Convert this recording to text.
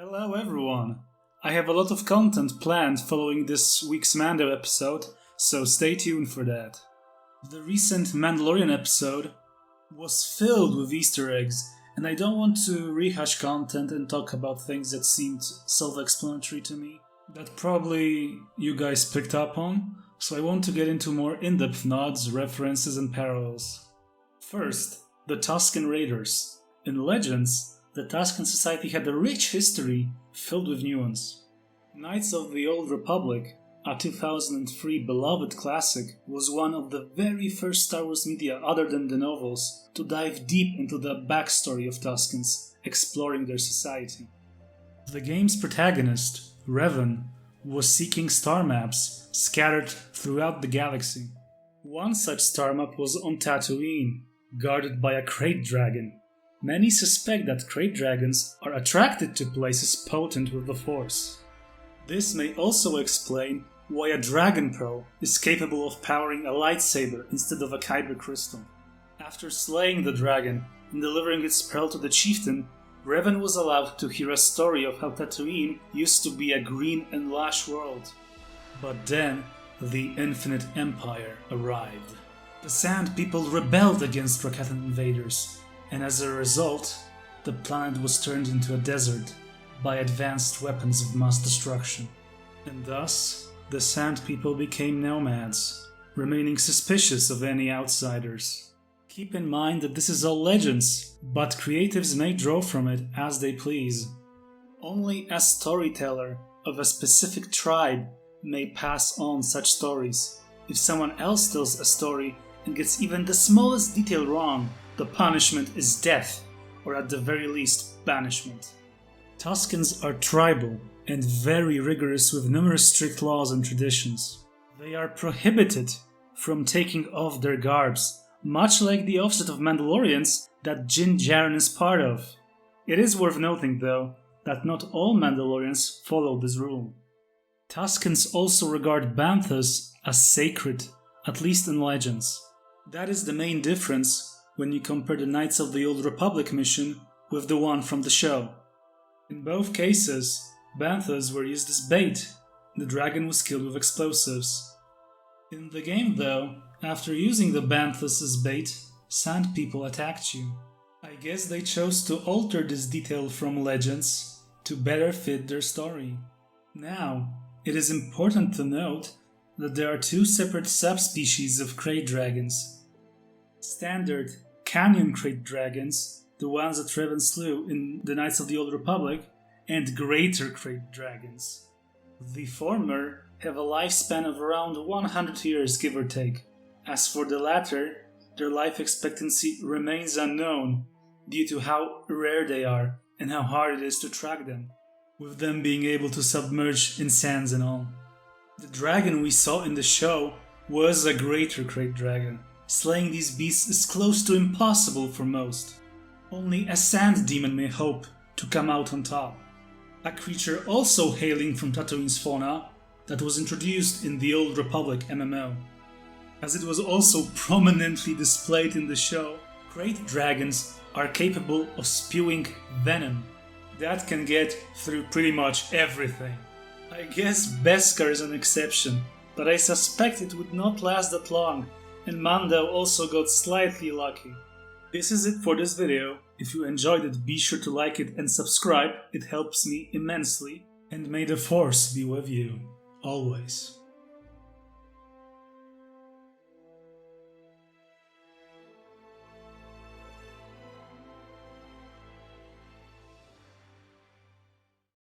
Hello everyone! I have a lot of content planned following this week's Mando episode, so stay tuned for that. The recent Mandalorian episode was filled with Easter eggs, and I don't want to rehash content and talk about things that seemed self-explanatory to me, that probably you guys picked up on, so I want to get into more in-depth nods, references and parallels. First, the Tusken Raiders. In Legends, the Tusken Society had a rich history filled with nuance. Knights of the Old Republic, a 2003 beloved classic, was one of the very first Star Wars media other than the novels to dive deep into the backstory of Tuskens, exploring their society. The game's protagonist, Revan, was seeking star maps scattered throughout the galaxy. One such star map was on Tatooine, guarded by a Krayt Dragon. Many suspect that Krayt Dragons are attracted to places potent with the Force. This may also explain why a Dragon Pearl is capable of powering a lightsaber instead of a kyber crystal. After slaying the dragon and delivering its pearl to the chieftain, Revan was allowed to hear a story of how Tatooine used to be a green and lush world. But then, the Infinite Empire arrived. The Sand People rebelled against Rakatan invaders, and as a result, the planet was turned into a desert by advanced weapons of mass destruction. And thus, the Sand People became nomads, remaining suspicious of any outsiders. Keep in mind that this is all legends, but creatives may draw from it as they please. Only a storyteller of a specific tribe may pass on such stories. If someone else tells a story and gets even the smallest detail wrong, the punishment is death, or at the very least, banishment. Tuskens are tribal and very rigorous with numerous strict laws and traditions. They are prohibited from taking off their garbs, much like the offset of Mandalorians that Din Djarin is part of. It is worth noting, though, that not all Mandalorians follow this rule. Tuskens also regard banthas as sacred, at least in Legends. That is the main difference when you compare the Knights of the Old Republic mission with the one from the show. In both cases, banthas were used as bait. The dragon was killed with explosives. In the game, though, after using the banthas as bait, Sand People attacked you. I guess they chose to alter this detail from Legends to better fit their story. Now, it is important to note that there are two separate subspecies of Krayt Dragons. Standard Canyon Krayt Dragons, the ones that Revan slew in the Knights of the Old Republic, and Greater Krayt Dragons. The former have a lifespan of around 100 years, give or take. As for the latter, their life expectancy remains unknown due to how rare they are and how hard it is to track them, with them being able to submerge in sands and all. The dragon we saw in the show was a Greater Krayt Dragon. Slaying these beasts is close to impossible for most. Only a sand demon may hope to come out on top. A creature also hailing from Tatooine's fauna that was introduced in the Old Republic MMO. As it was also prominently displayed in the show, Krayt Dragons are capable of spewing venom that can get through pretty much everything. I guess Beskar is an exception, but I suspect it would not last that long, and Mando also got slightly lucky. This is it for this video. If you enjoyed it, be sure to like it and subscribe, it helps me immensely. And may the Force be with you, always.